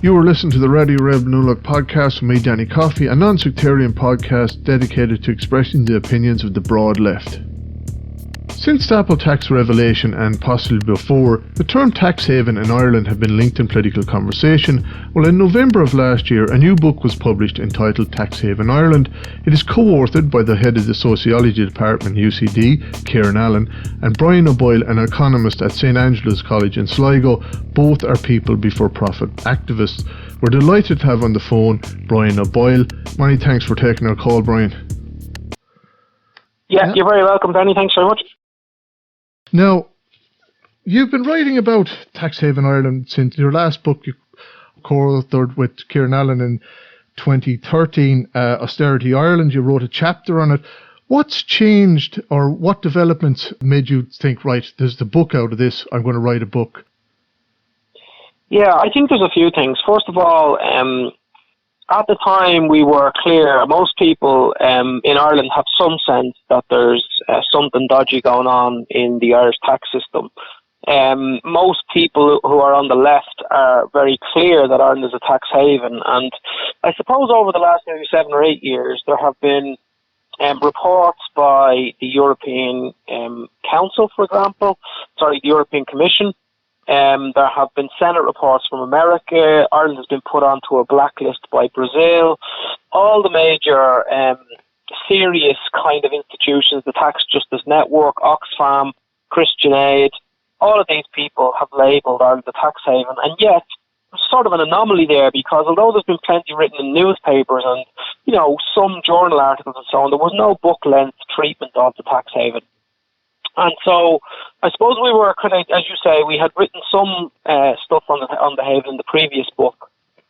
You are listening to the Radio Rebel Nulloch podcast with me, Danny Coffey, a non-sectarian podcast dedicated to expressing the opinions of the broad left. Since the Apple tax revelation and possibly before, the term tax haven in Ireland have been linked in political conversation. Well, in November of last year, a new book was published entitled Tax Haven Ireland. It is co-authored by the head of the Sociology department, UCD, Kieran Allen, and Brian O'Boyle, an economist at St Angela's College in Sligo. Both are people before profit activists. We're delighted to have on the phone Brian O'Boyle. Many thanks for taking our call, Brian. Yeah, you're very welcome, Danny. Thanks very much. Now, you've been writing about Tax Haven Ireland since your last book you co-authored with Kieran Allen in 2013, Austerity Ireland. You wrote a chapter on it. What's changed, or what developments made you think, right, there's the book out of this, I'm going to write a book? Yeah, I think there's a few things. First of all, at the time we were clear, most people in Ireland have some sense that there's something dodgy going on in the Irish tax system. Most people who are on the left are very clear that Ireland is a tax haven, and I suppose over the last maybe 7 or 8 years there have been reports by the European Council, for example, the European Commission. There have been Senate reports from America. Ireland has been put onto a blacklist by Brazil. All the major serious kind of institutions, the Tax Justice Network, Oxfam, Christian Aid, all of these people have labelled Ireland a tax haven. And yet, there's sort of an anomaly there, because although there's been plenty written in newspapers and, you know, some journal articles and so on, there was no book-length treatment of the tax haven. And so, I suppose we were kind of, as you say, we had written some stuff on the haven in the previous book,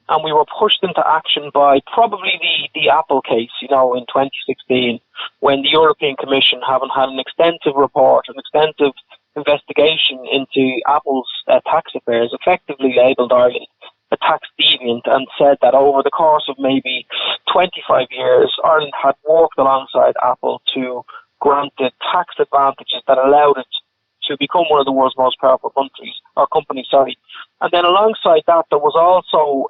and we were pushed into action by probably the Apple case, you know, in 2016, when the European Commission, having had an extensive report, an extensive investigation into Apple's tax affairs, effectively labelled Ireland a tax deviant and said that over the course of maybe 25 years, Ireland had worked alongside Apple to granted tax advantages that allowed it to become one of the world's most powerful companies. And then alongside that, there was also,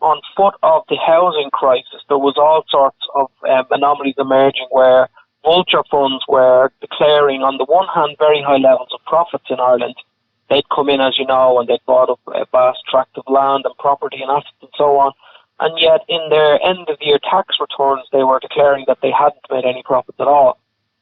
on foot of the housing crisis, there was all sorts of anomalies emerging where vulture funds were declaring, on the one hand, very high levels of profits in Ireland. They'd come in, as you know, and they'd bought up a vast tract of land and property and assets and so on. And yet, in their end-of-year tax returns, they were declaring that they hadn't made any profits at all.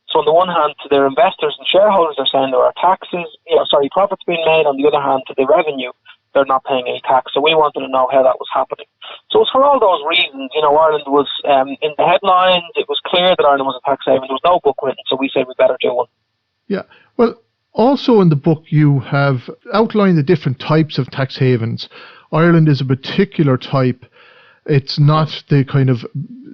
So on the one hand, to their investors and shareholders, they're saying there are profits being made. On the other hand, to the revenue, they're not paying any tax. So we wanted to know how that was happening. So it's for all those reasons, you know, Ireland was in the headlines. It was clear that Ireland was a tax haven. There was no book written, so we said we better do one. Yeah, well, also in the book you have outlined the different types of tax havens. Ireland is a particular type. It's not the kind of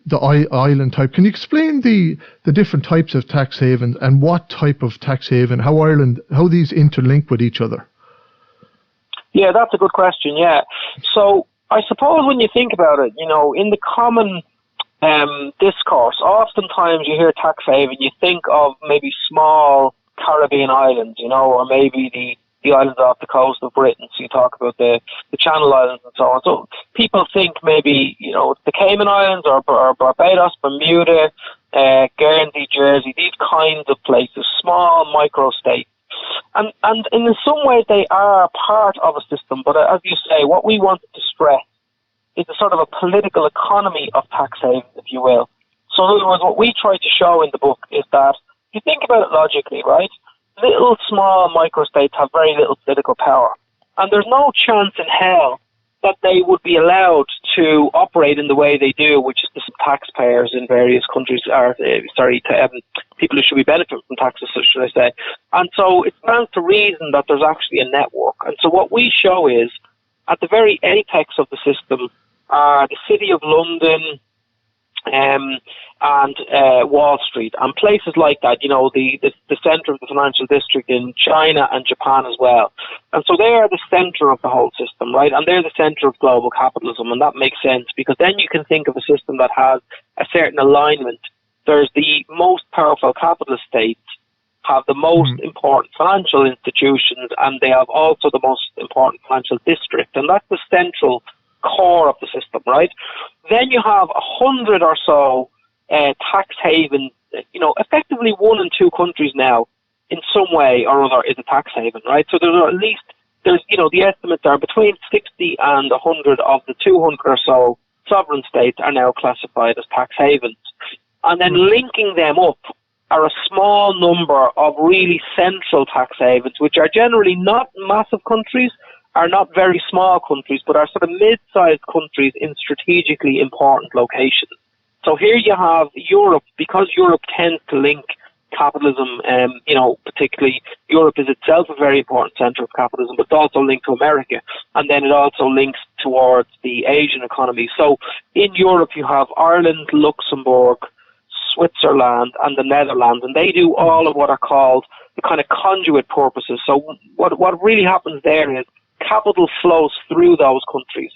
the island type. Can you explain the different types of tax havens and what type of tax haven, how these interlink with each other? Yeah, that's a good question, yeah. So I suppose when you think about it, you know, in the common discourse, oftentimes you hear tax haven, you think of maybe small Caribbean islands, you know, or maybe the islands off the coast of Britain. So you talk about the Channel Islands and so on. So people think maybe, you know, the Cayman Islands or Barbados, Bermuda, Guernsey, Jersey, these kinds of places, small micro-states. And in some ways they are part of a system, but as you say, what we wanted to stress is a sort of a political economy of tax havens, if you will. So in other words, what we try to show in the book is that, if you think about it logically, right, little small microstates have very little political power. And there's no chance in hell that they would be allowed to operate in the way they do, which is the taxpayers in various countries people who should be benefiting from taxes, should I say. And so it stands to reason that there's actually a network. And so what we show is, at the very apex of the system are the City of London, and Wall Street and places like that, you know, the centre of the financial district in China and Japan as well. And so they are the centre of the whole system, right? And they're the centre of global capitalism, and that makes sense because then you can think of a system that has a certain alignment. There's the most powerful capitalist states, have the most important financial institutions, and they have also the most important financial district, and that's the central core of the system, right? Then you have 100 or so tax haven, effectively 1 in 2 countries now, in some way or other, is a tax haven, right? So there's the estimates are between 60 and 100 of the 200 or so sovereign states are now classified as tax havens. And then linking them up are a small number of really central tax havens, which are generally not massive countries, are not very small countries, but are sort of mid-sized countries in strategically important locations. So here you have Europe, because Europe tends to link capitalism, particularly Europe is itself a very important centre of capitalism, but it's also linked to America, and then it also links towards the Asian economy. So in Europe you have Ireland, Luxembourg, Switzerland and the Netherlands, and they do all of what are called the kind of conduit purposes. So what really happens there is capital flows through those countries.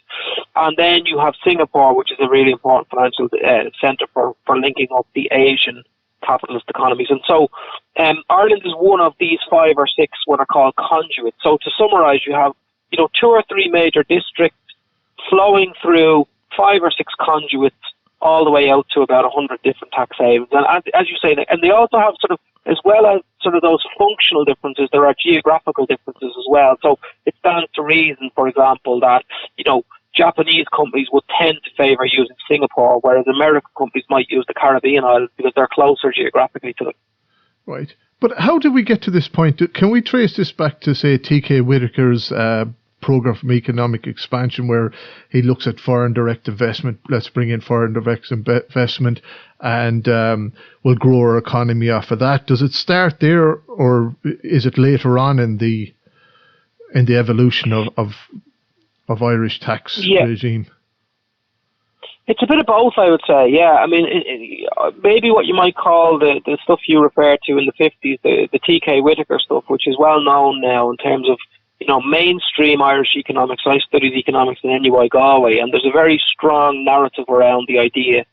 And then you have Singapore, which is a really important financial centre for linking up the Asian capitalist economies. And so Ireland is one of these 5 or 6 what are called conduits. So to summarise, you have 2 or 3 major districts flowing through 5 or 6 conduits all the way out to about 100 different tax havens. And as you say, and they also have sort of, as well as sort of those functional differences, there are geographical differences as well. So it stands to reason, for example, that, Japanese companies would tend to favour using Singapore, whereas American companies might use the Caribbean islands because they're closer geographically to them. Right. But how did we get to this point? Can we trace this back to, say, TKWhitakers' program from economic expansion, where he looks at foreign direct investment? Let's bring in foreign direct investment and we'll grow our economy off of that. Does it start there, or is it later on in the evolution of Irish tax regime? It's a bit of both, I would say. Yeah, I mean, maybe what you might call the stuff you referred to in the 50s, the TKWhitakers stuff, which is well known now in terms of mainstream Irish economics. I studied economics in NUI Galway, and there's a very strong narrative around the idea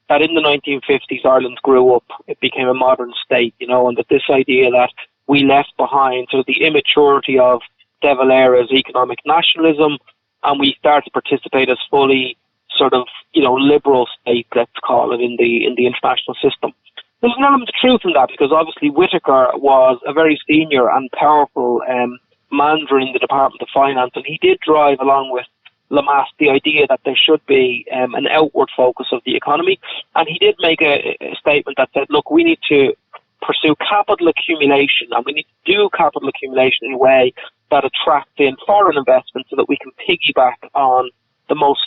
that in the 1950s Ireland grew up, it became a modern state, and that this idea that we left behind sort of the immaturity of De Valera's economic nationalism, and we start to participate as fully sort of, liberal state, let's call it, in the international system. There's an element of truth in that, because obviously Whitaker was a very senior and powerful manager in the Department of Finance, and he did drive, along with Lamass, the idea that there should be an outward focus of the economy. And he did make a statement that said, look, we need to pursue capital accumulation, and we need to do capital accumulation in a way that attracts in foreign investment so that we can piggyback on the most,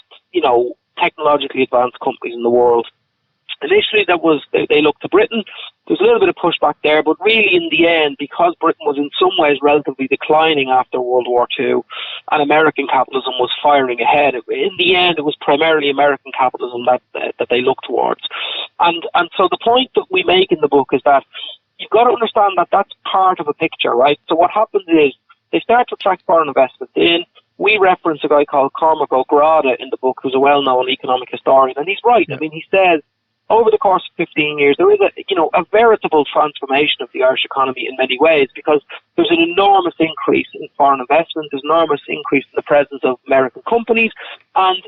technologically advanced companies in the world. Initially, they looked to Britain. There was a little bit of pushback there, but really in the end, because Britain was in some ways relatively declining after World War II, and American capitalism was firing ahead, in the end it was primarily American capitalism that they looked towards. And so the point that we make in the book is that you've got to understand that that's part of a picture, right? So what happens is they start to attract foreign investment in. We reference a guy called Cormac O'Grada in the book, who's a well-known economic historian, and he's right. I mean, he says, over the course of 15 years, there is a veritable transformation of the Irish economy in many ways, because there's an enormous increase in foreign investment, there's an enormous increase in the presence of American companies, and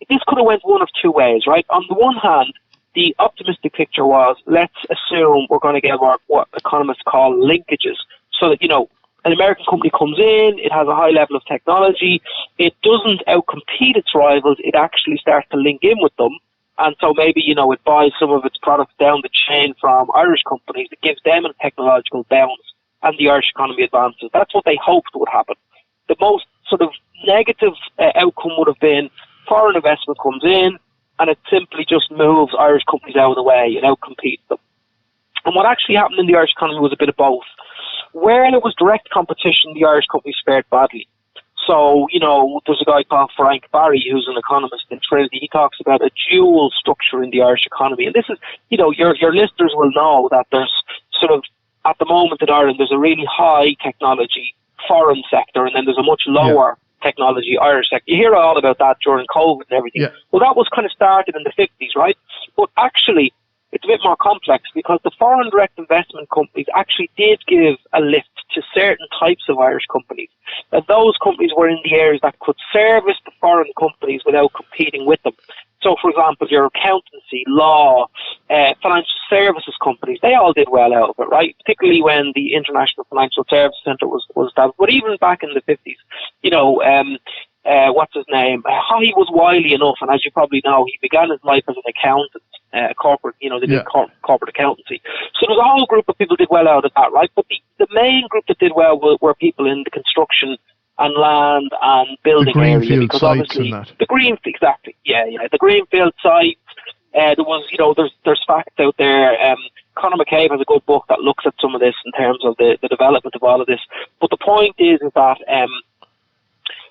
this could have went one of two ways, right? On the one hand, the optimistic picture was, let's assume we're going to get what economists call linkages, so that, an American company comes in, it has a high level of technology, it doesn't outcompete its rivals, it actually starts to link in with them. And so maybe, it buys some of its products down the chain from Irish companies. It gives them a technological bounce, and the Irish economy advances. That's what they hoped would happen. The most sort of negative outcome would have been foreign investment comes in, and it simply just moves Irish companies out of the way and outcompetes them. And what actually happened in the Irish economy was a bit of both. Where there was direct competition, the Irish companies fared badly. So, there's a guy called Frank Barry, who's an economist in Trinity. He talks about a dual structure in the Irish economy. And this is, your listeners will know that there's sort of, at the moment in Ireland, there's a really high technology foreign sector, and then there's a much lower technology Irish sector. You hear all about that during COVID and everything. Yeah. Well, that was kind of started in the 50s, right? But actually, it's a bit more complex because the foreign direct investment companies actually did give a lift to certain types of Irish companies. That those companies were in the areas that could service the foreign companies without competing with them. So, for example, your accountancy, law, financial services companies, they all did well out of it, right? Particularly when the International Financial Services Centre was established. But even back in the 50s, what's his name? He was wily enough, and as you probably know, he began his life as an accountant, corporate, they did corporate accountancy. So there's a whole group of people who did well out of that, right? But the main group that did well were people in the construction and land and building area, because obviously the green, exactly, the greenfield sites. There was, there's facts out there. Conor McCabe has a good book that looks at some of this in terms of the development of all of this. But the point is that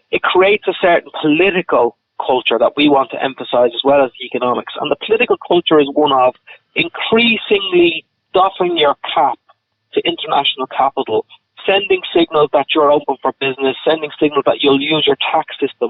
it creates a certain political culture that we want to emphasise as well as the economics. And the political culture is one of increasingly doffing your cap to international capital, sending signals that you're open for business, sending signals that you'll use your tax system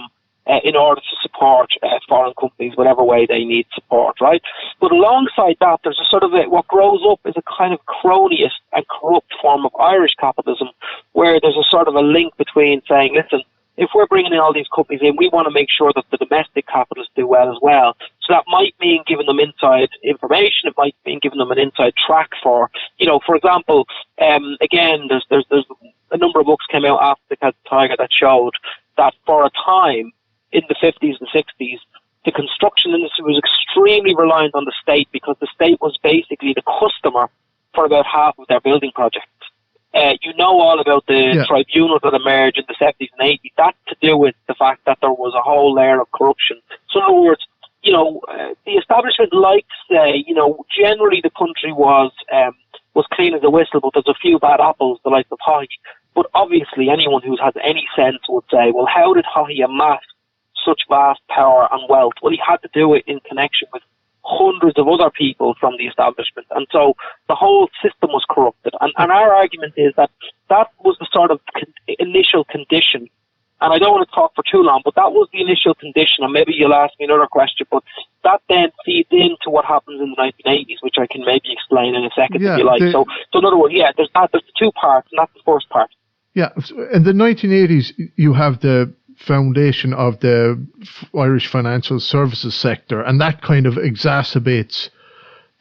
in order to support foreign companies, whatever way they need support, right? But alongside that, there's a sort of what grows up is a kind of cronyist and corrupt form of Irish capitalism, where there's a sort of a link between saying, listen, if we're bringing in all these companies in, we want to make sure that the domestic capitalists do well as well. So that might mean giving them inside information. It might mean giving them an inside track for example, again, there's a number of books came out after the Celtic Tiger that showed that for a time in the 50s and 60s, the construction industry was extremely reliant on the state because the state was basically the customer for about half of their building projects. All about the tribunals that emerged in the 70s and 80s. That's to do with the fact that there was a whole layer of corruption. So in other words, the establishment liked to say, generally the country was clean as a whistle, but there's a few bad apples, the likes of Haughey. But obviously anyone who has any sense would say, well, how did Haughey amass such vast power and wealth? Well, he had to do it in connection with hundreds of other people from the establishment, and so the whole system was corrupted. And our argument is that was the sort of initial condition, and I don't want to talk for too long, but that was the initial condition, and maybe you'll ask me another question, but that then feeds into what happens in the 1980s, which I can maybe explain in a second if you like. So in other words, there's the two parts, and that's the first part. Yeah, in the 1980s, you have the foundation of the Irish financial services sector, and that kind of exacerbates,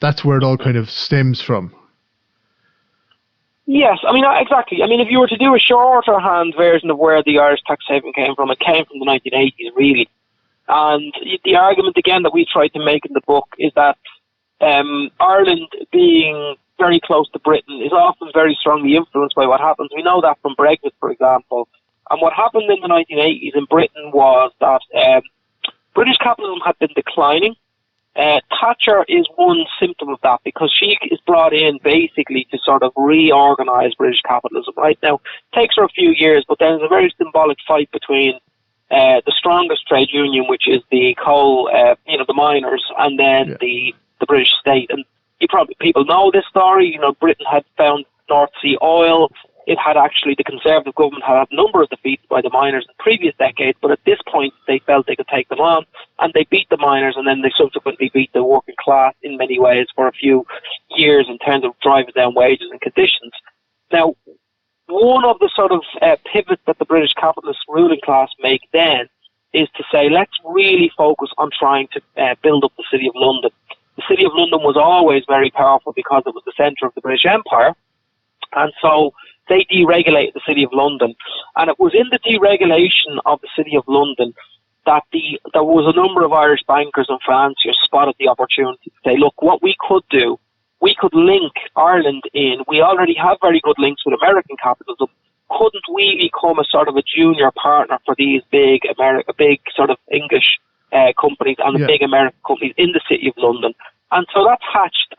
that's where it all kind of stems from. Yes, exactly. If you were to do a shorter hand version of where the Irish tax haven came from, it came from the 1980s, really. And the argument, again, that we tried to make in the book is that Ireland, being very close to Britain, is often very strongly influenced by what happens. We know that from Brexit, for example. And what happened in the 1980s in Britain was that British capitalism had been declining. Thatcher is one symptom of that because she is brought in basically to sort of reorganise British capitalism. Right now, it takes her a few years, but then there's a very symbolic fight between the strongest trade union, which is the coal, the miners, and then the British state. And people know this story. Britain had found North Sea oil. It had actually, the Conservative government had a number of defeats by the miners in previous decades, but at this point they felt they could take them on, and they beat the miners, and then they subsequently beat the working class in many ways for a few years in terms of driving down wages and conditions. Now, one of the sort of pivots that the British capitalist ruling class make then is to say, let's really focus on trying to build up the City of London. The City of London was always very powerful because it was the centre of the British Empire, and so they deregulated the City of London. And it was in the deregulation of the City of London that there was a number of Irish bankers and financiers spotted the opportunity to say, look, what we could do, we could link Ireland in. We already have very good links with American capitalism. Couldn't we become a sort of a junior partner for these big sort of English companies and the big American companies in the City of London? And so that's hatched,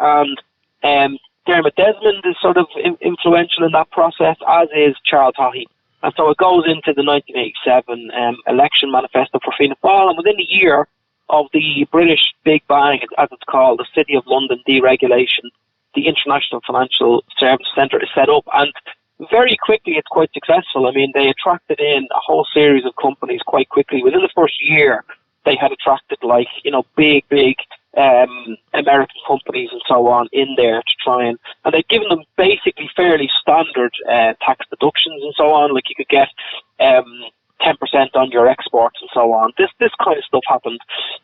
and Dermot Desmond is sort of influential in that process, as is Charles Haughey. And so it goes into the 1987 election manifesto for Fianna Fáil, and within a year of the British Big Bang, as it's called, the City of London deregulation, the International Financial Services Centre is set up, and very quickly it's quite successful. They attracted in a whole series of companies quite quickly. Within the first year, they had attracted big American companies and so on in there to try and they've given them basically fairly standard tax deductions and so on. Like you could get 10% on your exports and so on. This kind of stuff happened,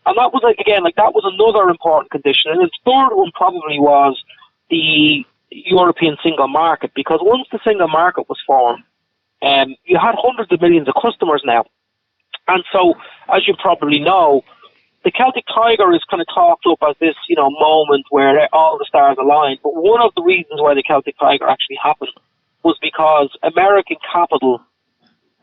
and that was that was another important condition. And the third one probably was the European single market, because once the single market was formed, you had hundreds of millions of customers now, and so as you probably know, the Celtic Tiger is kind of talked up as this, moment where all the stars aligned. But one of the reasons why the Celtic Tiger actually happened was because American capital,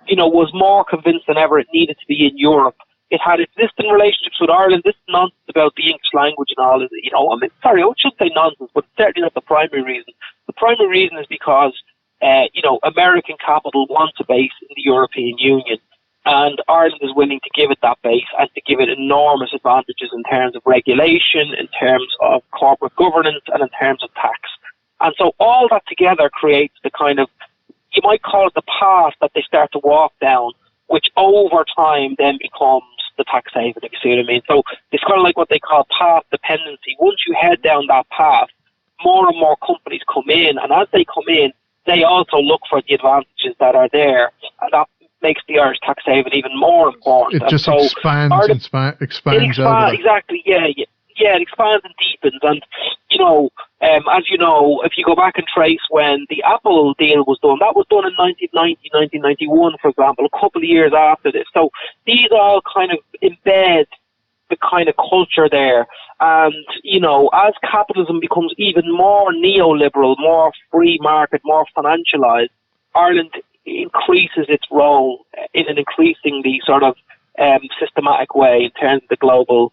was more convinced than ever it needed to be in Europe. It had existing relationships with Ireland. This nonsense about the English language and all, I shouldn't say nonsense, but it's certainly not the primary reason. The primary reason is because, American capital wants a base in the European Union. And Ireland is willing to give it that base and to give it enormous advantages in terms of regulation, in terms of corporate governance, and in terms of tax. And so all that together creates the kind of, you might call it the path that they start to walk down, which over time then becomes the tax haven, if you see what I mean. So it's kind of like what they call path dependency. Once you head down that path, more and more companies come in, and as they come in, they also look for the advantages that are there, and that makes the Irish tax haven even more important. It just expands out of it. Exactly, yeah, it expands and deepens. And, as you know, if you go back and trace when the Apple deal was done, that was done in 1990, 1991, for example, a couple of years after this. So these all kind of embed the kind of culture there. And, as capitalism becomes even more neoliberal, more free market, more financialized, Ireland increases its role in an increasingly sort of systematic way in terms of the global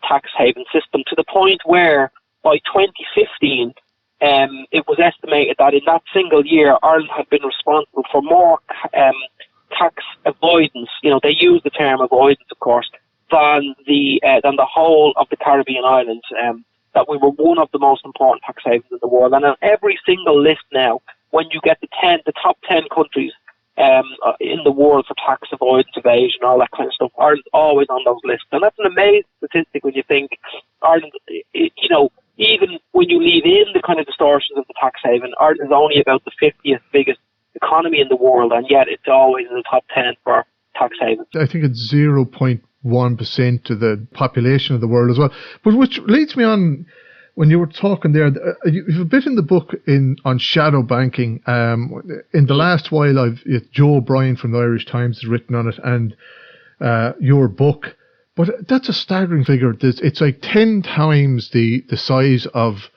tax haven system, to the point where by 2015 it was estimated that in that single year Ireland had been responsible for more tax avoidance, they use the term avoidance of course, than the whole of the Caribbean islands, that we were one of the most important tax havens in the world. And on every single list now, when you get the top 10 countries in the world for tax avoidance, evasion, all that kind of stuff, Ireland's always on those lists. And that's an amazing statistic when you think Ireland, even when you leave in the kind of distortions of the tax haven, Ireland is only about the 50th biggest economy in the world, and yet it's always in the top 10 for tax havens. I think it's 0.1% of the population of the world as well. But which leads me on, when you were talking there, you've a bit in the book on shadow banking. In the last while, Joe O'Brien from the Irish Times has written on it, and your book. But that's a staggering figure. It's like 10 times the size of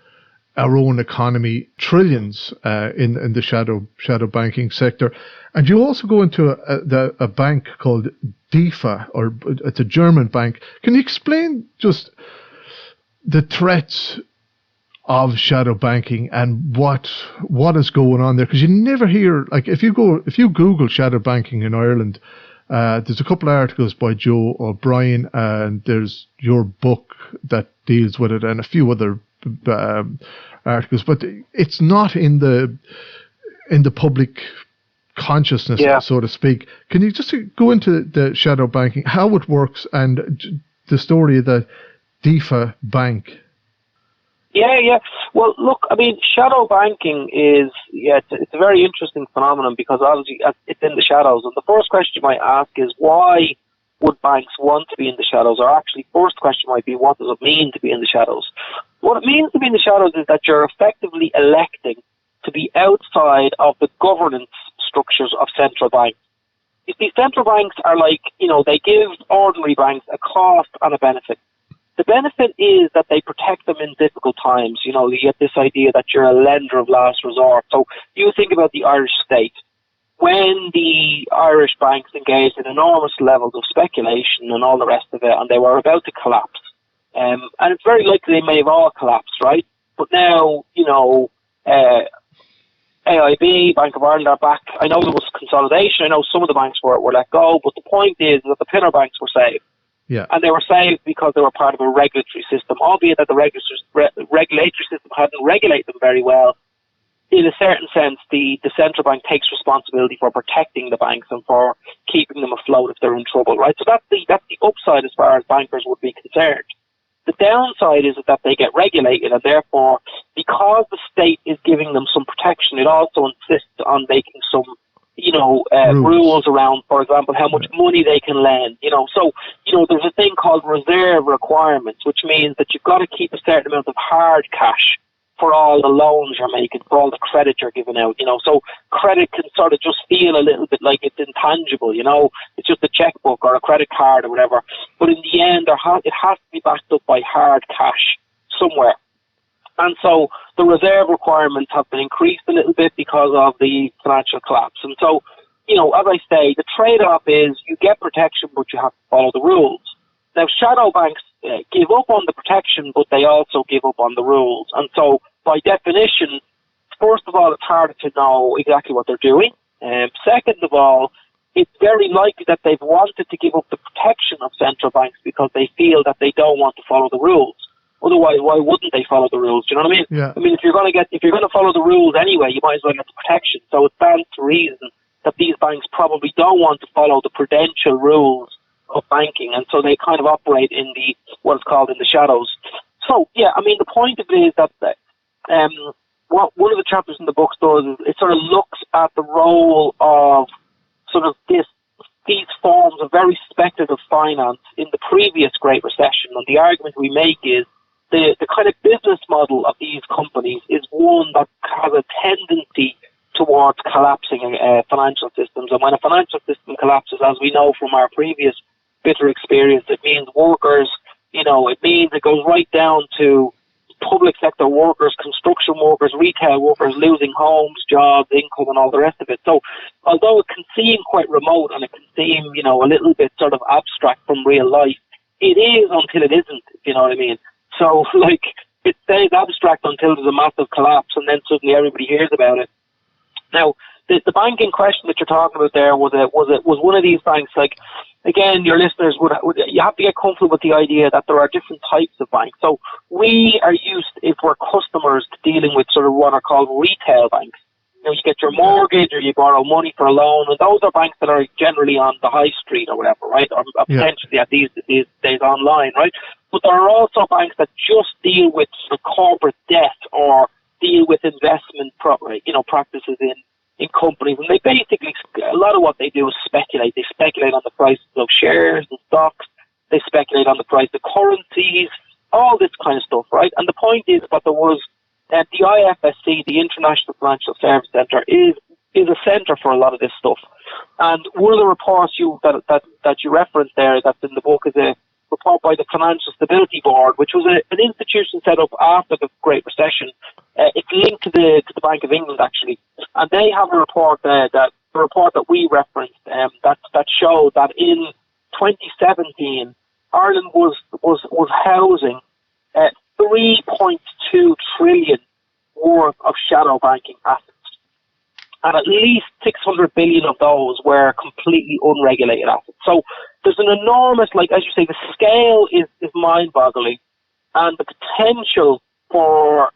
our own economy, trillions in the shadow banking sector. And you also go into a bank called DEFA, or it's a German bank. Can you explain just the threats of shadow banking and what is going on there? Because you never hear, like, if you Google shadow banking in Ireland, there's a couple of articles by Joe O'Brien, and there's your book that deals with it, and a few other articles, but it's not in the public consciousness, so to speak. Can you just go into the shadow banking, how it works, and the story of the DEFA bank? Yeah. Well, look, I mean, shadow banking is, it's a very interesting phenomenon, because obviously it's in the shadows. And the first question you might ask is, why would banks want to be in the shadows? Or actually, first question might be, what does it mean to be in the shadows? What it means to be in the shadows is that you're effectively electing to be outside of the governance structures of central banks. You see, central banks are like, they give ordinary banks a cost and a benefit. The benefit is that they protect them in difficult times. You get this idea that you're a lender of last resort. So you think about the Irish state. When the Irish banks engaged in enormous levels of speculation and all the rest of it, and they were about to collapse, and it's very likely they may have all collapsed, right? But now, AIB, Bank of Ireland are back. I know there was consolidation. I know some of the banks were let go, but the point is that the pillar banks were saved. Yeah. And they were saved because they were part of a regulatory system, albeit that the regulatory system hadn't regulated them very well. In a certain sense, the central bank takes responsibility for protecting the banks and for keeping them afloat if they're in trouble, right? So that's the upside as far as bankers would be concerned. The downside is that they get regulated, and therefore, because the state is giving them some protection, it also insists on making some, rules around, for example, how much money they can lend. So there's a thing called reserve requirements, which means that you've got to keep a certain amount of hard cash for all the loans you're making, for all the credit you're giving out. So credit can sort of just feel a little bit like it's intangible. It's just a checkbook or a credit card or whatever. But in the end, it has to be backed up by hard cash somewhere. And so the reserve requirements have been increased a little bit because of the financial collapse. And so, as I say, the trade-off is you get protection, but you have to follow the rules. Now, shadow banks give up on the protection, but they also give up on the rules. And so, by definition, first of all, it's harder to know exactly what they're doing. Second of all, it's very likely that they've wanted to give up the protection of central banks because they feel that they don't want to follow the rules. Otherwise, why wouldn't they follow the rules? Do you know what I mean? Yeah. I mean, if you're going to follow the rules anyway, you might as well get the protection. So it stands to reason that these banks probably don't want to follow the prudential rules of banking, and so they kind of operate in what's called in the shadows. So yeah, I mean, the point of it is that what one of the chapters in the book does is it sort of looks at the role of sort of these forms of very speculative finance in the previous Great Recession, and the argument we make is the kind of business model of these companies is one that has a tendency towards collapsing financial systems. And when a financial system collapses, as we know from our previous bitter experience, it means workers, it goes right down to public sector workers, construction workers, retail workers losing homes, jobs, income, and all the rest of it. So although it can seem quite remote and it can seem, a little bit sort of abstract from real life, it is until it isn't, if you know what I mean. So, it stays abstract until there's a massive collapse, and then suddenly everybody hears about it. Now, the bank in question that you're talking about there was one of these banks. Again, your listeners you have to get comfortable with the idea that there are different types of banks. So we are used, if we're customers, to dealing with sort of what are called retail banks. You get your mortgage or you borrow money for a loan, and those are banks that are generally on the high street or whatever, right? Or potentially at these days online, right? But there are also banks that just deal with sort of corporate debt or deal with investment practices in companies. And they basically, a lot of what they do is speculate. They speculate on the prices of shares and stocks. They speculate on the price of currencies, all this kind of stuff, right? And the point is that there was the IFSC, the International Financial Service Centre, is a centre for a lot of this stuff. And one of the reports that you referenced there, that's in the book, is a report by the Financial Stability Board, which was an institution set up after the Great Recession. It's linked to the Bank of England, actually, and they have a report the report that we referenced that showed that in 2017 Ireland was housing 3.2 trillion worth of shadow banking assets, and at least 600 billion of those were completely unregulated assets. So there's an enormous, as you say, the scale is mind-boggling, and the potential for,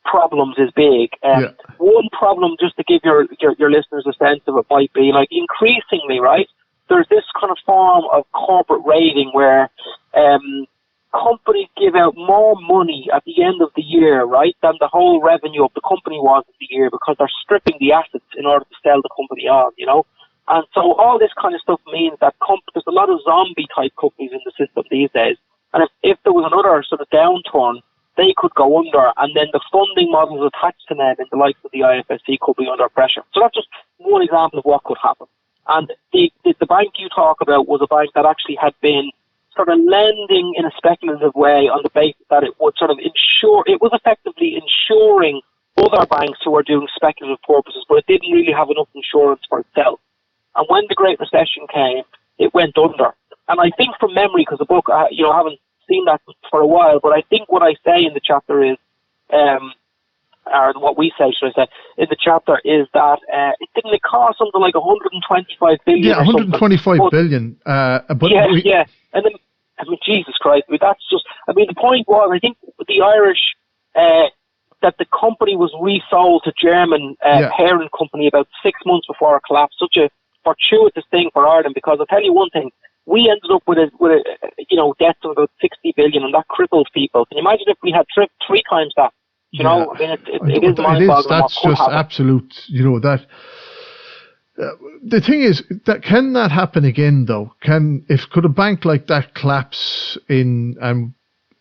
problems is big. One problem, just to give your listeners a sense of it, might be, increasingly, right, there's this kind of form of corporate raiding where companies give out more money at the end of the year, right, than the whole revenue of the company was in the year, because they're stripping the assets in order to sell the company on, And so all this kind of stuff means that there's a lot of zombie-type companies in the system these days. And if there was another sort of downturn, they could go under, and then the funding models attached to them in the likes of the IFSC could be under pressure. So that's just one example of what could happen. And the bank you talk about was a bank that actually had been sort of lending in a speculative way on the basis that it would sort of it was effectively insuring other banks who were doing speculative purposes, but it didn't really have enough insurance for itself. And when the Great Recession came, it went under. And I think from memory, because the book, I haven't seen that for a while, but I think what I say in the chapter is, or what we say, should I say, in the chapter is that it cost something like 125 billion. Yeah, 125 billion. Yeah. And then, Jesus Christ, that's just, the point was, I think the Irish, that the company was resold to German parent company about 6 months before it collapsed. Such a fortuitous thing for Ireland, because I'll tell you one thing, we ended up with a debt of about 60 billion, and that cripples people. Can you imagine if we had three times that? You know, I mean, it is mind-boggling. That's just absolute. You know that. The thing is, that can that happen again though? Could a bank like that collapse in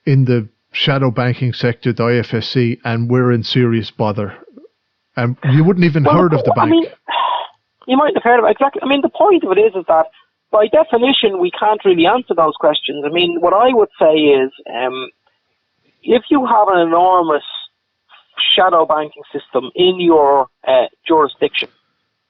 the shadow banking sector, the IFSC, and we're in serious bother? You wouldn't even heard of the bank. I mean, you might have heard of it. Exactly. I mean, the point of it is that by definition we can't really answer those questions. I mean, what I would say is, if you have an enormous shadow banking system in your jurisdiction,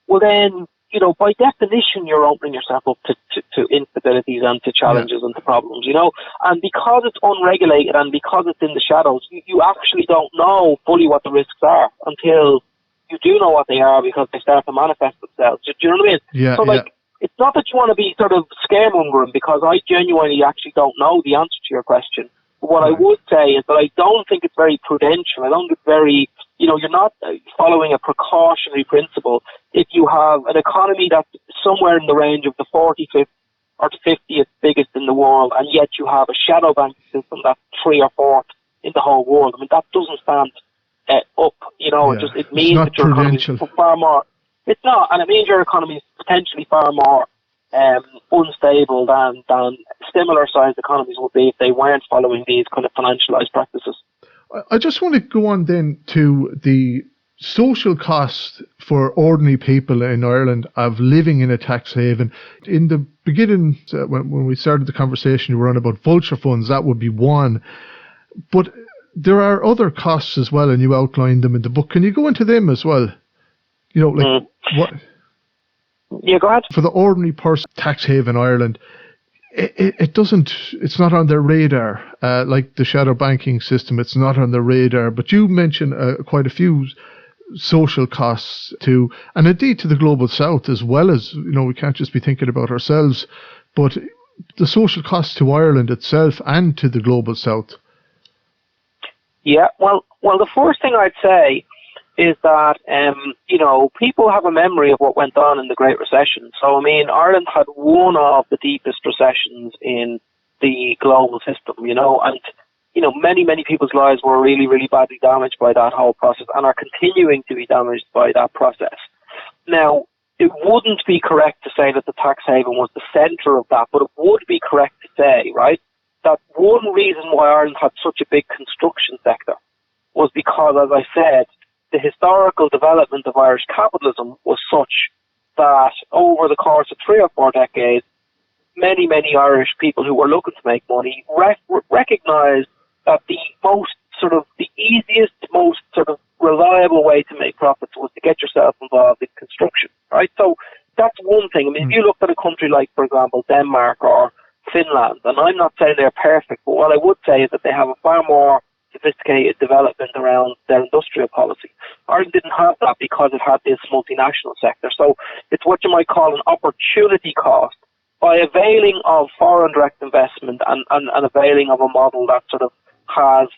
well then, you know, by definition you're opening yourself up to instabilities and to challenges and to problems, you know. And because it's unregulated and because it's in the shadows, you actually don't know fully what the risks are until you do know what they are, because they start to manifest themselves. Do you know what I mean? Yeah. So like, it's not that you want to be sort of scaremongering, because I genuinely actually don't know the answer to your question. What I would say is that I don't think it's very prudential. I don't think it's very, you know, you're not following a precautionary principle if you have an economy that's somewhere in the range of the 45th or the 50th biggest in the world, and yet you have a shadow banking system that's 3rd or 4th in the whole world. I mean, that doesn't stand up, you know. It means that your economy is far more. It's not, and it means your economy is potentially far more unstable than similar sized economies would be if they weren't following these kind of financialized practices. I just want to go on then to the social cost for ordinary people in Ireland of living in a tax haven. In the beginning, when we started the conversation, you were on about vulture funds. That would be one. But there are other costs as well, and you outlined them in the book. Can you go into them as well? You know, like what? Yeah, go ahead. For the ordinary person, tax haven Ireland, it's not on their radar. Like the shadow banking system, it's not on their radar. But you mentioned quite a few social costs and indeed to the global south as well. As, you know, we can't just be thinking about ourselves, but the social costs to Ireland itself and to the global south. Yeah, well, the first thing I'd say is that, you know, people have a memory of what went on in the Great Recession. So, I mean, Ireland had one of the deepest recessions in the global system, you know, and, you know, many, many people's lives were really, really badly damaged by that whole process and are continuing to be damaged by that process. Now, it wouldn't be correct to say that the tax haven was the centre of that, but it would be correct to say, right, that one reason why Ireland had such a big construction sector was because, as I said, the historical development of Irish capitalism was such that over the course of 3 or 4 decades, many, many Irish people who were looking to make money recognised that the easiest, most sort of reliable way to make profits was to get yourself involved in construction, right? So that's one thing. I mean, if you looked at a country like, for example, Denmark or Finland, and I'm not saying they're perfect, but what I would say is that they have a far more sophisticated development around their industrial policy. Ireland didn't have that because it had this multinational sector. So it's what you might call an opportunity cost. By availing of foreign direct investment and availing of a model that sort of has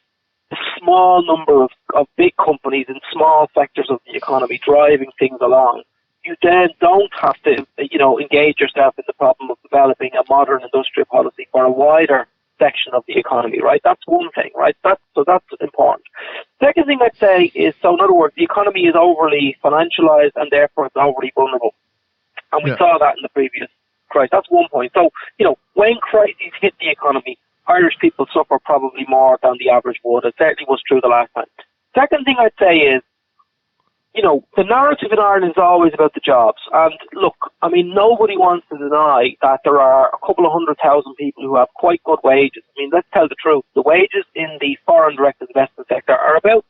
a small number of big companies in small sectors of the economy driving things along, you then don't have to, you know, engage yourself in the problem of developing a modern industrial policy for a wider section of the economy, right? That's one thing, right? That's important. Second thing I'd say is, so in other words, the economy is overly financialized and therefore it's overly vulnerable. And we saw that in the previous crisis. That's one point. So, you know, when crises hit the economy, Irish people suffer probably more than the average would. It certainly was true the last time. Second thing I'd say is, you know, the narrative in Ireland is always about the jobs. And look, I mean, nobody wants to deny that there are a couple of 100,000 people who have quite good wages. I mean, let's tell the truth. The wages in the foreign direct investment sector are about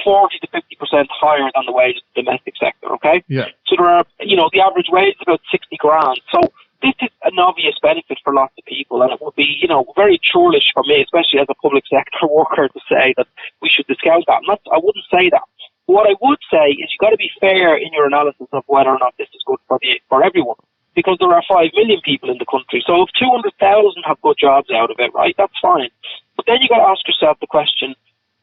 40 to 50% higher than the wages in the domestic sector, okay? Yeah. So there are, you know, the average wage is about 60 grand. So this is an obvious benefit for lots of people, and it would be, you know, very churlish for me, especially as a public sector worker, to say that we should discount that. I wouldn't say that. What I would say is you've got to be fair in your analysis of whether or not this is good for everyone, because there are 5 million people in the country. So if 200,000 have good jobs out of it, right, that's fine. But then you've got to ask yourself the question,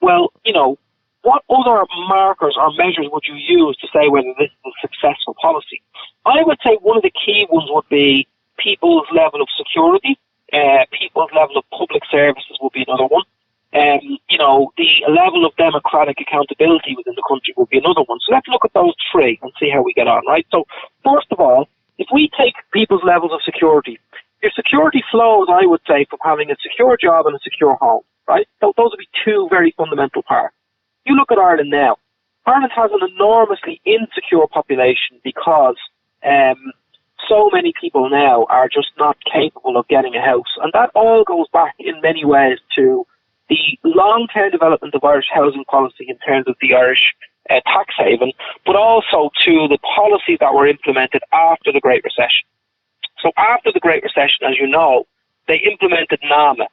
well, you know, what other markers or measures would you use to say whether this is a successful policy? I would say one of the key ones would be people's level of security, people's level of public services would be another one. The level of democratic accountability within the country would be another one. So let's look at those three and see how we get on, right? So first of all, if we take people's levels of security, your security flows, I would say, from having a secure job and a secure home, right? So those would be two very fundamental parts. You look at Ireland now. Ireland has an enormously insecure population because so many people now are just not capable of getting a house. And that all goes back in many ways to the long-term development of Irish housing policy in terms of the Irish tax haven, but also to the policies that were implemented after the Great Recession. So after the Great Recession, as you know, they implemented NAMA.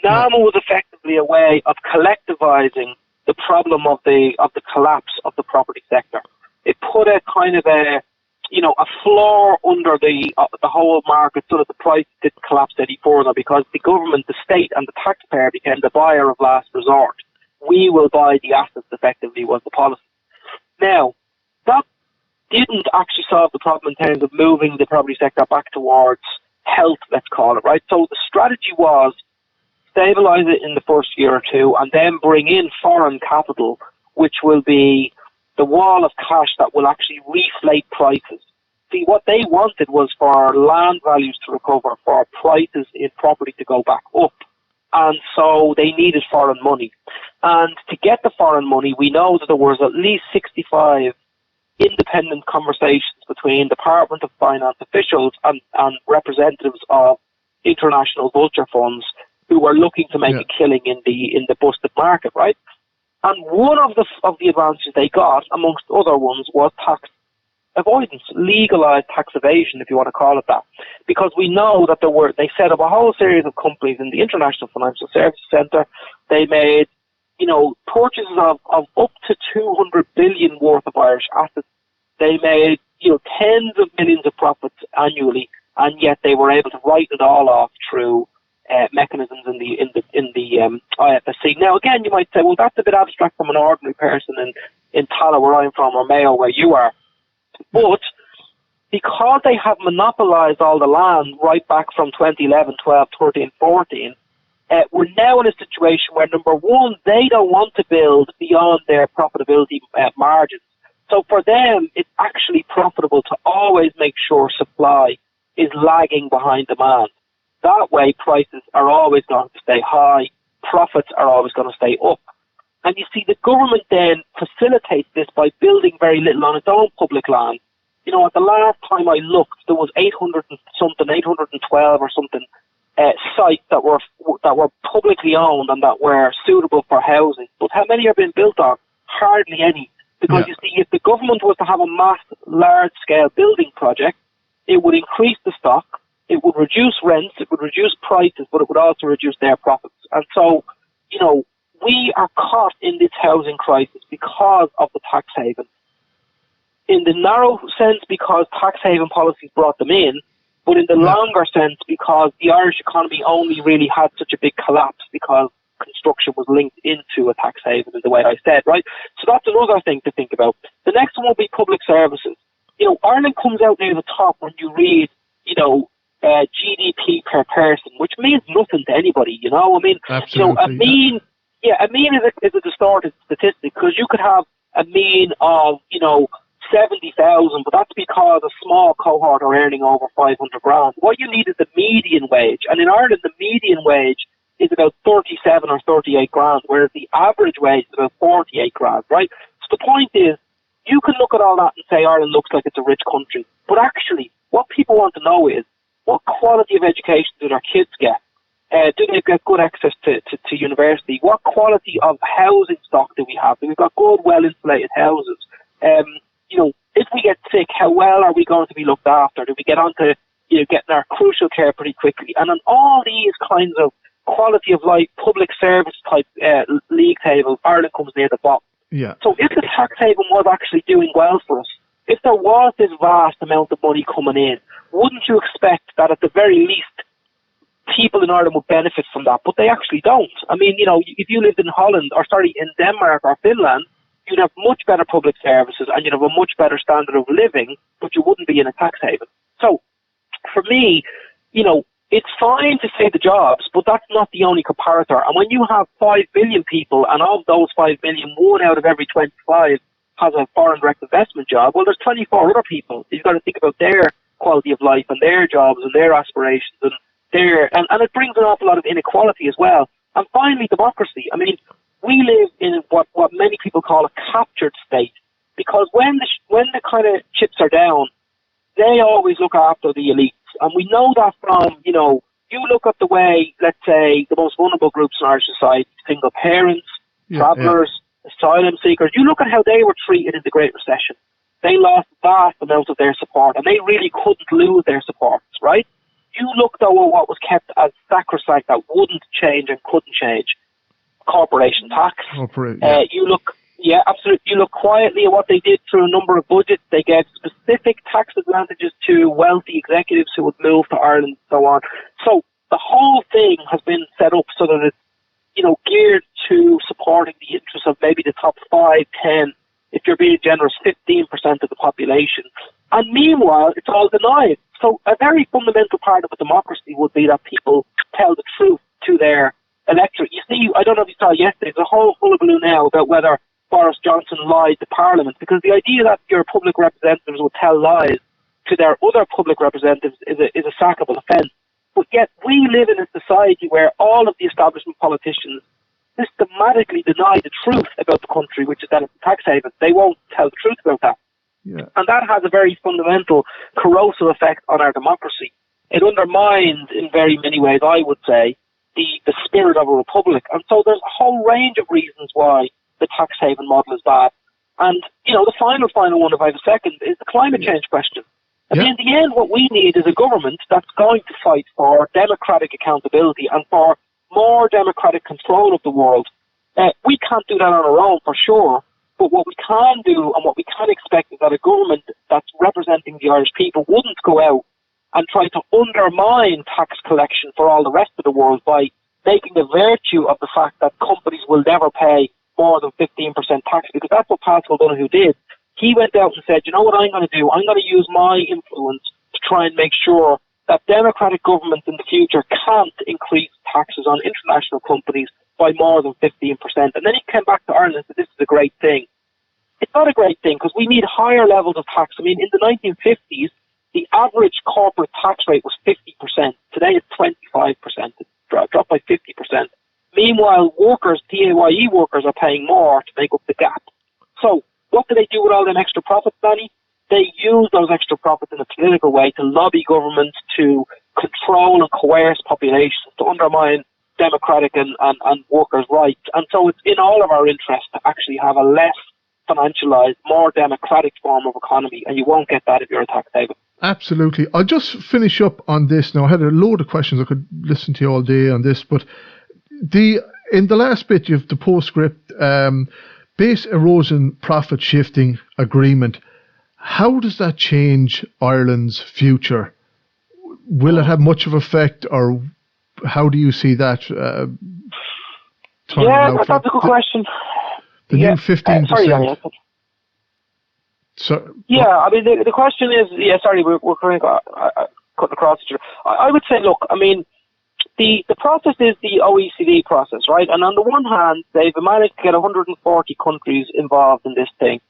NAMA was effectively a way of collectivizing the problem of the collapse of the property sector. It put a kind of a floor under the whole market so that the price didn't collapse any further, because the government, the state and the taxpayer became the buyer of last resort. We will buy the assets, effectively, was the policy. Now, that didn't actually solve the problem in terms of moving the property sector back towards health, let's call it, right? So the strategy was stabilise it in the first year or two and then bring in foreign capital, which will be the wall of cash that will actually reflate prices. See, what they wanted was for land values to recover, for prices in property to go back up. And so they needed foreign money. And to get the foreign money, we know that there was at least 65 independent conversations between Department of Finance officials and representatives of international vulture funds who were looking to make a killing in the busted market, right? And one of the advantages they got, amongst other ones, was tax avoidance, legalized tax evasion, if you want to call it that. Because we know that they set up a whole series of companies in the International Financial Services Centre. They made, purchases of up to 200 billion worth of Irish assets. They made, tens of millions of profits annually, and yet they were able to write it all off through mechanisms in the IFSC. Now, again, you might say, well, that's a bit abstract from an ordinary person in Tala, where I'm from, or Mayo, where you are. But because they have monopolised all the land right back from 2011, 12, 13, 14, we're now in a situation where, number one, they don't want to build beyond their profitability margins. So for them, it's actually profitable to always make sure supply is lagging behind demand. That way, prices are always going to stay high, profits are always going to stay up. And you see, the government then facilitates this by building very little on its own public land. At the last time I looked, there was 812 or something sites that were publicly owned and that were suitable for housing. But how many are being built on? Hardly any. Because you see, if the government was to have a mass, large-scale building project, it would increase the stock, it would reduce rents, it would reduce prices, but it would also reduce their profits. And so, we are caught in this housing crisis because of the tax haven. In the narrow sense, because tax haven policies brought them in, but in the longer sense, because the Irish economy only really had such a big collapse because construction was linked into a tax haven, in the way I said, right? So that's another thing to think about. The next one will be public services. Ireland comes out near the top when you read, GDP per person, which means nothing to anybody, Absolutely, a mean is a distorted statistic, because you could have a mean of, 70,000, but that's because a small cohort are earning over 500 grand. What you need is the median wage, and in Ireland the median wage is about 37 or 38 grand, whereas the average wage is about 48 grand, right? So the point is, you can look at all that and say Ireland looks like it's a rich country, but actually what people want to know is, what quality of education do their kids get? Do they get good access to university? What quality of housing stock do we have? Do we got good, well-insulated houses? If we get sick, how well are we going to be looked after? Do we get on to getting our crucial care pretty quickly? And on all these kinds of quality of life, public service type league tables, Ireland comes near the bottom. Yeah. So if the tax haven was actually doing well for us, if there was this vast amount of money coming in, wouldn't you expect that at the very least people in Ireland would benefit from that? But they actually don't. I mean, if you lived in in Denmark or Finland, you'd have much better public services and you'd have a much better standard of living, but you wouldn't be in a tax haven. So, for me, it's fine to say the jobs, but that's not the only comparator. And when you have 5 billion people, and of those 5 billion, 1 out of every 25 has a foreign direct investment job, well, there's 24 other people. You've got to think about their quality of life and their jobs and their aspirations and and it brings an awful lot of inequality as well. And finally, democracy. I mean, we live in what many people call a captured state, because when the kind of chips are down, they always look after the elites. And we know that from, you look at the way, let's say, the most vulnerable groups in our society, single parents, travellers, asylum seekers, you look at how they were treated in the Great Recession. They lost vast amounts of their support, and they really couldn't lose their supports, right? You look, though, at what was kept as sacrosanct that wouldn't change and couldn't change. Corporation tax. Absolutely. You look quietly at what they did through a number of budgets. They gave specific tax advantages to wealthy executives who would move to Ireland and so on. So the whole thing has been set up so that it's, geared to supporting the interests of maybe the top 5, 10, if you're being generous, 15% of the population. And meanwhile, it's all denied. So a very fundamental part of a democracy would be that people tell the truth to their electorate. You see, I don't know if you saw yesterday, there's a whole hullabaloo now about whether Boris Johnson lied to Parliament, because the idea that your public representatives would tell lies to their other public representatives is a sackable offence. But yet we live in a society where all of the establishment politicians systematically deny the truth about the country, which is that it's a tax haven. They won't tell the truth about that. Yeah. And that has a very fundamental corrosive effect on our democracy. It undermines, in very many ways, I would say, the spirit of a republic. And so there's a whole range of reasons why the tax haven model is bad. And, the final one, if I have a second, is the climate change question. I mean, in the end, what we need is a government that's going to fight for democratic accountability and for more democratic control of the world. We can't do that on our own, for sure. But what we can do and what we can expect is that a government that's representing the Irish people wouldn't go out and try to undermine tax collection for all the rest of the world by making a virtue of the fact that companies will never pay more than 15% tax, because that's what Pascal Donoghue did. He went out and said, you know what I'm going to do? I'm going to use my influence to try and make sure that democratic governments in the future can't increase taxes on international companies by more than 15%. And then he came back to Ireland and said, this is a great thing. It's not a great thing, because we need higher levels of tax. I mean, in the 1950s, the average corporate tax rate was 50%. Today it's 25%. It dropped by 50%. Meanwhile, workers, PAYE workers, are paying more to make up the gap. So what do they do with all them extra profits, Danny? They use those extra profits in a political way to lobby governments to control and coerce populations, to undermine democratic and workers' rights. And so it's in all of our interest to actually have a less financialised, more democratic form of economy, and you won't get that if you're a tax haven. Absolutely. I'll just finish up on this now. I had a load of questions. I could listen to you all day on this, but in the last bit, you have the postscript, base erosion profit shifting agreement. How does that change Ireland's future? Will it have much of effect, or how do you see that? That's a good question. The new 15%. I mean, the question is, we're kind of cutting across each other. I would say, look, I mean, the process is the OECD process, right? And on the one hand, they've managed to get 140 countries involved in this thing,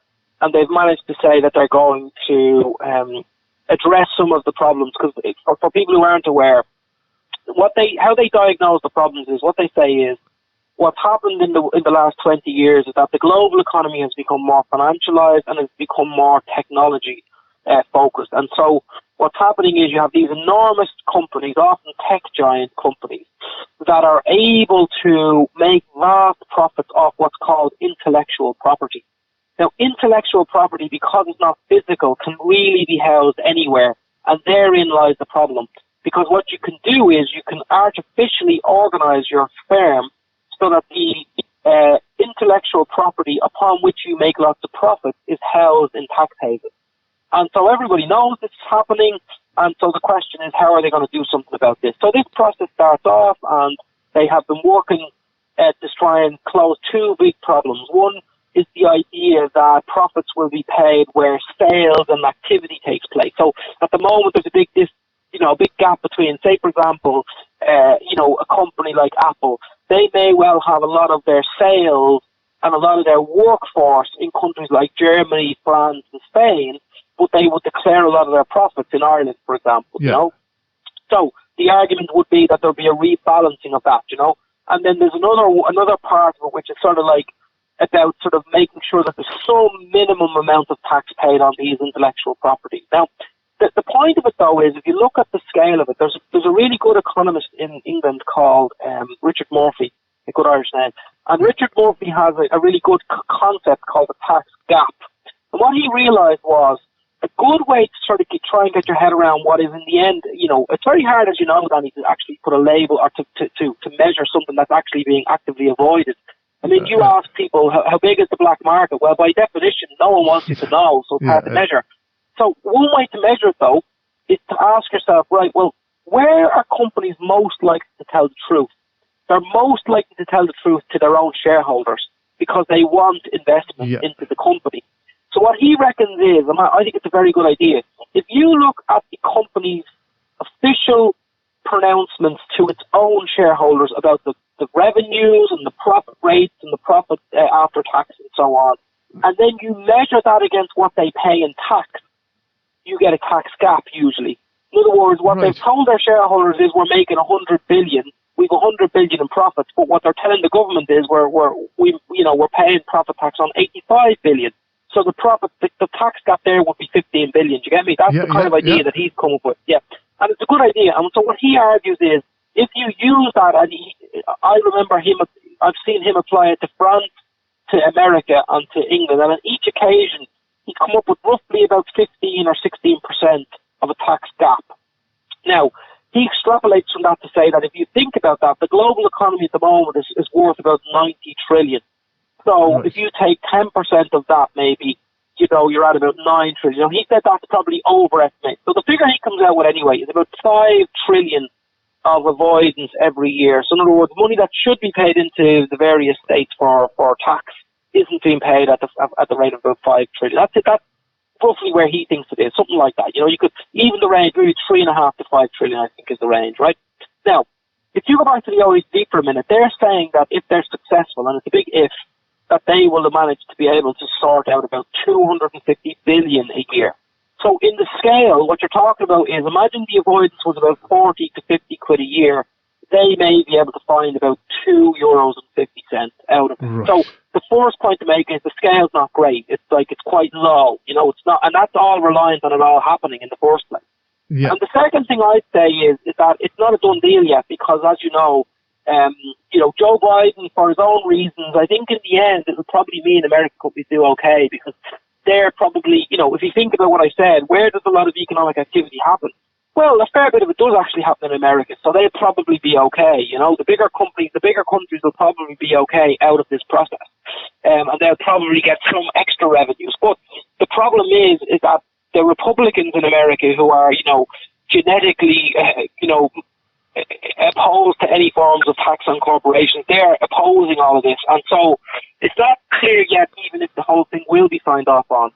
and they've managed to say that they're going to address some of the problems, because for people who aren't aware, how they diagnose the problems is, what they say is, what's happened in the last 20 years is that the global economy has become more financialized and has become more technology focused. And so what's happening is you have these enormous companies, often tech giant companies, that are able to make vast profits off what's called intellectual property. Now, intellectual property, because it's not physical, can really be housed anywhere. And therein lies the problem. Because what you can do is you can artificially organize your firm so that the intellectual property upon which you make lots of profit is housed in tax havens. And so everybody knows this is happening, and so the question is, how are they going to do something about this? So this process starts off, and they have been working to try and close two big problems. One is the idea that profits will be paid where sales and activity takes place. So at the moment, there's a big a big gap between, say, for example, a company like Apple. They may well have a lot of their sales and a lot of their workforce in countries like Germany, France, and Spain, but they would declare a lot of their profits in Ireland, for example, So the argument would be that there'll be a rebalancing of that, And then there's another part of it which is sort of like about sort of making sure that there's some minimum amount of tax paid on these intellectual properties. Now, the point of it, though, is if you look at the scale of it, there's a really good economist in England called Richard Murphy, a good Irish name. And Richard Murphy has a really good concept called the tax gap. And what he realised was a good way to sort of try and get your head around what is in the end, it's very hard, as you know, Danny, to actually put a label or to measure something that's actually being actively avoided. I mean, you ask people, how big is the black market? Well, by definition, no one wants you to know, so it's hard to measure. So one way to measure it, though, is to ask yourself, right, well, where are companies most likely to tell the truth? They're most likely to tell the truth to their own shareholders because they want investment into the company. So what he reckons is, and I think it's a very good idea, if you look at the company's official pronouncements to its own shareholders about the revenues and the profit rates and the profit after tax and so on, and then you measure that against what they pay in tax, you get a tax gap usually. In other words, what they've told their shareholders is we're making 100 billion, we've 100 billion in profits, but what they're telling the government is we're paying profit tax on 85 billion. So the tax gap there would be 15 billion. Do you get me? That's the kind of idea that he's come up with. Yeah. And it's a good idea. And so what he argues is, if you use that, and I remember I've seen him apply it to France, to America, and to England, and on each occasion, he'd come up with roughly about 15 or 16% of a tax gap. Now, he extrapolates from that to say that if you think about that, the global economy at the moment is worth about 90 trillion. So if you take 10% of that, maybe, you're at about 9 trillion. He said that's probably overestimated. So the figure he comes out with anyway is about 5 trillion of avoidance every year. So in other words, money that should be paid into the various states for tax isn't being paid at the rate of about 5 trillion. That's it. That's roughly where he thinks it is, something like that. You could even the range, maybe 3.5 to 5 trillion, I think, is the range, right? Now, if you go back to the OECD for a minute, they're saying that if they're successful, and it's a big if, that they will manage to be able to sort out about 250 billion a year. So in the scale, what you're talking about is, imagine the avoidance was about 40 to 50 quid a year. They may be able to find about €2.50 out of it. Right. So the first point to make is the scale's not great. It's quite low. It's not, and that's all reliant on it all happening in the first place. Yeah. And the second thing I'd say is that it's not a done deal yet because, as you know, Joe Biden, for his own reasons, I think in the end it will probably mean American companies do okay because they're probably, if you think about what I said, where does a lot of economic activity happen? Well, a fair bit of it does actually happen in America, so they'll probably be okay. The bigger companies, the bigger countries will probably be okay out of this process, and they'll probably get some extra revenues. But the problem is that the Republicans in America who are, genetically, opposed to any forms of tax on corporations, they're opposing all of this, and so it's not clear yet even if the whole thing will be signed off on.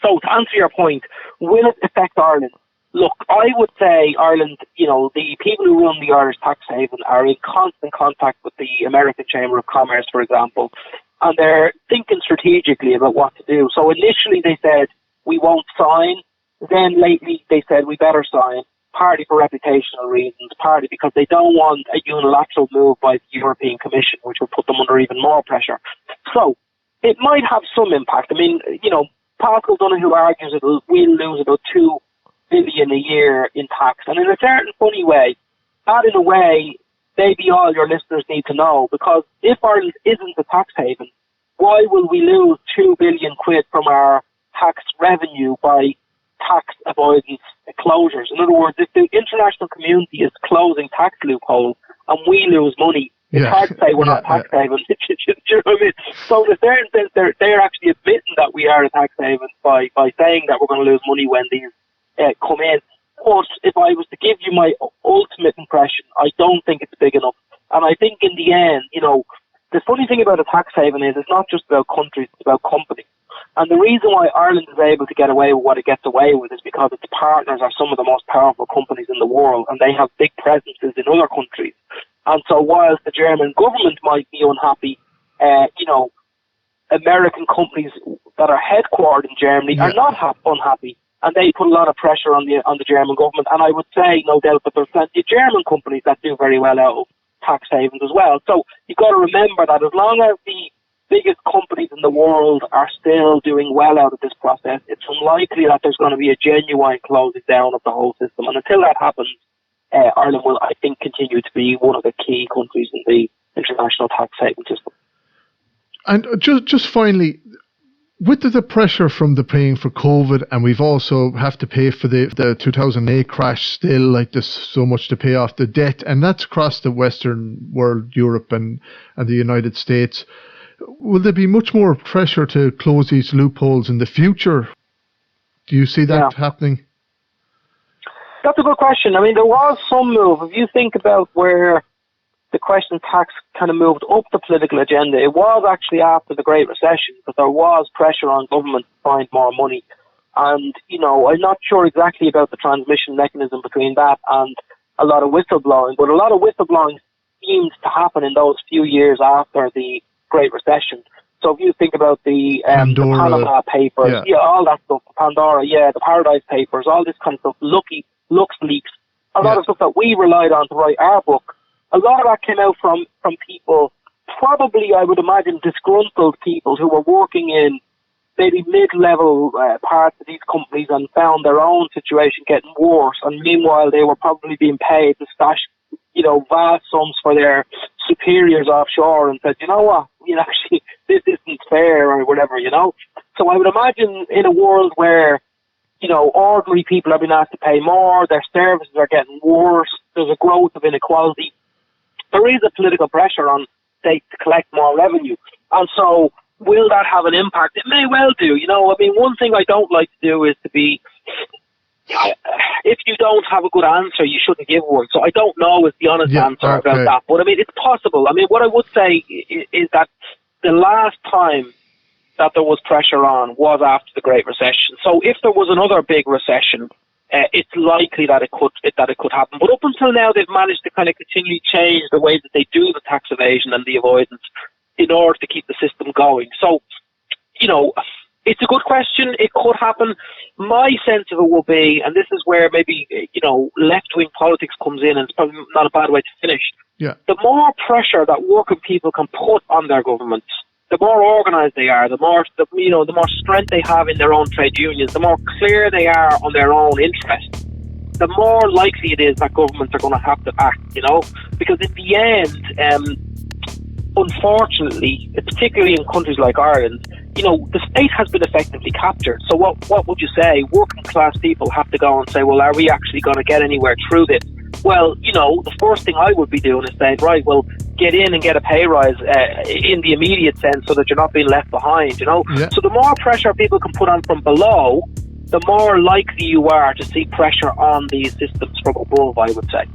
So to answer your point, will it affect Ireland? Look, I would say Ireland, the people who run the Irish tax haven are in constant contact with the American Chamber of Commerce, for example, and they're thinking strategically about what to do. So initially they said, we won't sign. Then lately they said, we better sign. Partly for reputational reasons, partly because they don't want a unilateral move by the European Commission, which will put them under even more pressure. So it might have some impact. I mean, Pascal Donoghue argues that we'll lose about 2 billion a year in tax. And in a certain funny way, that in a way, maybe all your listeners need to know, because if Ireland isn't a tax haven, why will we lose 2 billion quid from our tax revenue by tax avoidance closures? In other words, if the international community is closing tax loopholes and we lose money, it's hard to say we're not tax havens. Do you know what I mean? So in a certain sense, they're actually admitting that we are a tax haven by saying that we're going to lose money when these come in. But if I was to give you my ultimate impression, I don't think it's big enough. And I think in the end, the funny thing about a tax haven is it's not just about countries, it's about companies. And the reason why Ireland is able to get away with what it gets away with is because its partners are some of the most powerful companies in the world, and they have big presences in other countries. And so whilst the German government might be unhappy, American companies that are headquartered in Germany are not unhappy, and they put a lot of pressure on the German government. And I would say, no doubt, that there's plenty of German companies that do very well out of tax havens as well. So you've got to remember that as long as the biggest companies in the world are still doing well out of this process, it's unlikely that there's going to be a genuine closing down of the whole system. And until that happens, Ireland will, I think, continue to be one of the key countries in the international tax haven system. And just finally, with the pressure from the paying for COVID, and we've also have to pay for the 2008 crash still, like there's so much to pay off the debt, and that's across the Western world, Europe and the United States. Will there be much more pressure to close these loopholes in the future? Do you see that happening? That's a good question. I mean, there was some move. If you think about where the question of tax kind of moved up the political agenda, it was actually after the Great Recession, but there was pressure on government to find more money. And, I'm not sure exactly about the transmission mechanism between that and a lot of whistleblowing, but a lot of whistleblowing seemed to happen in those few years after the Great Recession. So if you think about the Panama Papers, all that stuff, the Pandora, the Paradise Papers, all this kind of stuff, LuxLeaks, a lot of stuff that we relied on to write our book, a lot of that came out from people, probably, I would imagine, disgruntled people who were working in maybe mid-level parts of these companies and found their own situation getting worse. And meanwhile, they were probably being paid to stash, vast sums for their superiors offshore, and said, you know what, actually, this isn't fair or whatever, So I would imagine in a world where, ordinary people are being asked to pay more, their services are getting worse, there's a growth of inequality, there is a political pressure on states to collect more revenue. And so will that have an impact? It may well do. One thing I don't like to do is to be, if you don't have a good answer, you shouldn't give one. So I don't know is the honest answer about that. But it's possible. What I would say is that the last time that there was pressure on was after the Great Recession. So if there was another big recession, it's likely that it could happen. But up until now, they've managed to kind of continually change the way that they do the tax evasion and the avoidance in order to keep the system going. So, it's a good question. It could happen. My sense of it will be, and this is where maybe, left-wing politics comes in, and it's probably not a bad way to finish. Yeah. The more pressure that working people can put on their governments, the more organised they are, the more strength they have in their own trade unions, the more clear they are on their own interests, the more likely it is that governments are going to have to act, because at the end, unfortunately, particularly in countries like Ireland, the state has been effectively captured. So what would you say? Working class people have to go and say, well, are we actually going to get anywhere through this? Well, the first thing I would be doing is saying, right, well, get in and get a pay rise in the immediate sense so that you're not being left behind, So the more pressure people can put on from below, the more likely you are to see pressure on these systems from above, I would say.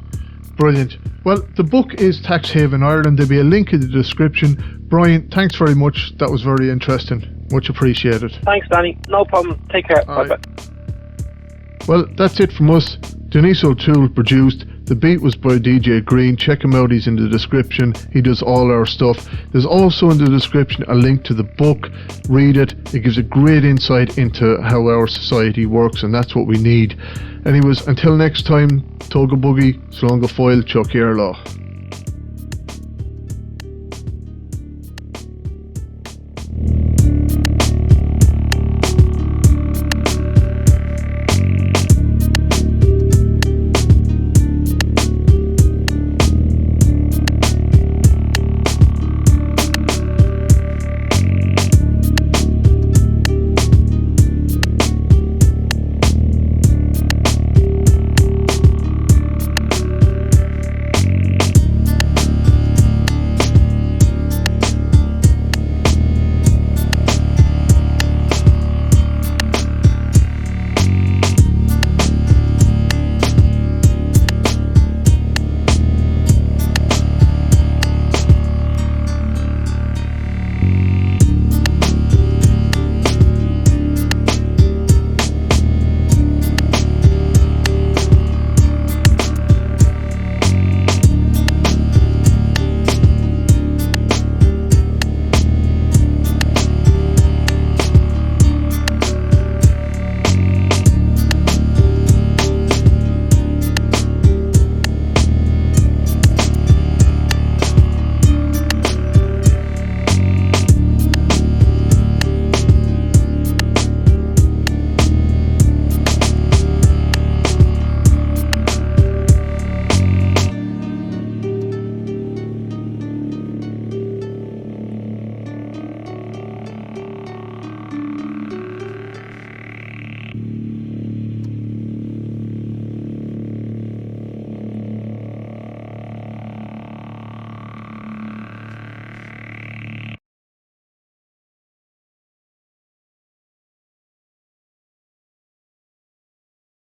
Brilliant. Well, the book is Tax Haven Ireland. There'll be a link in the description. Brian, thanks very much. That was very interesting. Much appreciated. Thanks, Danny. No problem. Take care. Bye-bye. Well, that's it from us. Denise O'Toole produced. The beat was by DJ Green. Check him out, he's in the description. He does all our stuff. There's also in the description a link to the book. Read it. It gives a great insight into how our society works, and that's what we need. Anyways, until next time, Toga Boogie, Slonga Foil, Chuck Law.